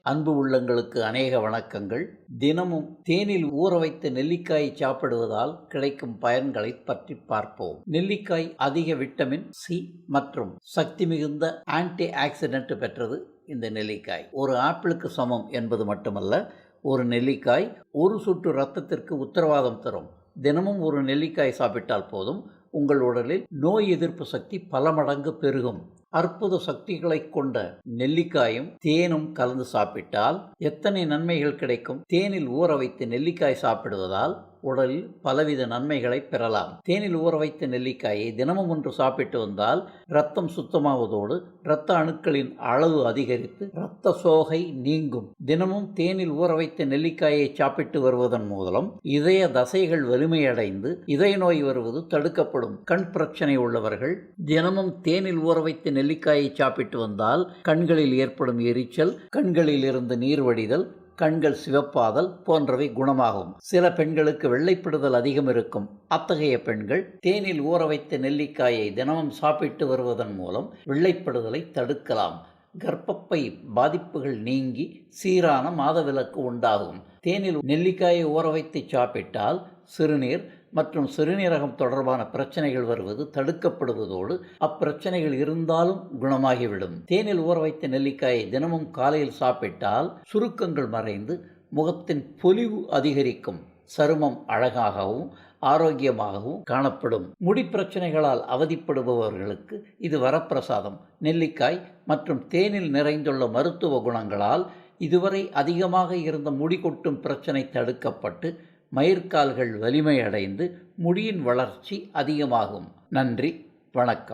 அன்பு உள்ளங்களுக்கு அநேக வணக்கங்கள். தினமும் தேனில் ஊற வைத்த நெல்லிக்காயை சாப்பிடுவதால் கிடைக்கும் பயன்களை பற்றி பார்ப்போம். நெல்லிக்காய் அதிக விட்டமின் சி மற்றும் சக்தி மிகுந்த ஆன்டி ஆக்சிடென்ட் பெற்றது. இந்த நெல்லிக்காய் ஒரு ஆப்பிளுக்கு சமம் என்பது மட்டுமல்ல, ஒரு நெல்லிக்காய் ஒரு சொட்டு இரத்தத்திற்கு உத்தரவாதம் தரும். தினமும் ஒரு நெல்லிக்காய் சாப்பிட்டால் போதும், உங்கள் உடலில் நோய் எதிர்ப்பு சக்தி பல மடங்கு பெருகும். அற்புத சக்திகளை கொண்ட நெல்லிக்காயும் தேனும் கலந்து சாப்பிட்டால் எத்தனை நன்மைகள் கிடைக்கும். தேனில் ஊற வைத்து நெல்லிக்காய் சாப்பிடுவதால் உடலில் பலவித நன்மைகளை பெறலாம். தேனில் ஊற வைத்த நெல்லிக்காயை தினமும் ஒன்று சாப்பிட்டு வந்தால் இரத்தம் சுத்தமாவதோடு இரத்த அணுக்களின் அளவு அதிகரித்து இரத்த சோகை நீங்கும். தினமும் தேனில் ஊற வைத்த நெல்லிக்காயை சாப்பிட்டு வருவதன் மூலம் இதய தசைகள் வலிமையடைந்து இதய நோய் வருவது தடுக்கப்படும். கண் பிரச்சனை உள்ளவர்கள் தினமும் தேனில் ஊற வைத்த நெல்லிக்காயை சாப்பிட்டு வந்தால் கண்களில் ஏற்படும் எரிச்சல், கண்களில் இருந்து நீர் வடிதல், கண்கள் சிவப்பாதல் போன்றவை குணமாகும். சில பெண்களுக்கு வெள்ளைப்படுதல் அதிகம் இருக்கும். அத்தகைய பெண்கள் தேனில் ஊற வைத்த நெல்லிக்காயை தினமும் சாப்பிட்டு வருவதன் மூலம் வெள்ளைப்படுதலை தடுக்கலாம். கர்ப்பப்பை பாதிப்புகள் நீங்கி சீரான மாதவிலக்கு உண்டாகும். தேனில் நெல்லிக்காயை ஊற வைத்து சாப்பிட்டால் சிறுநீர் மற்றும் சிறுநீரகம் தொடர்பான பிரச்சனைகள் வருவது தடுக்கப்படுவதோடு அப்பிரச்சனைகள் இருந்தாலும் குணமாகிவிடும். தேனில் ஊற வைத்த நெல்லிக்காயை தினமும் காலையில் சாப்பிட்டால் சுருக்கங்கள் மறைந்து முகத்தின் பொலிவு அதிகரிக்கும். சருமம் அழகாகவும் ஆரோக்கியமாகவும் காணப்படும். முடி பிரச்சனைகளால் அவதிப்படுபவர்களுக்கு இது வரப்பிரசாதம். நெல்லிக்காய் மற்றும் தேனில் நிறைந்துள்ள மருத்துவ குணங்களால் இதுவரை அதிகமாக இருந்த முடி கொட்டும் பிரச்சனை தடுக்கப்பட்டு மயிர்கால்கள் வலிமையடைந்து முடியின் வளர்ச்சி அதிகமாகும். நன்றி, வணக்கம்.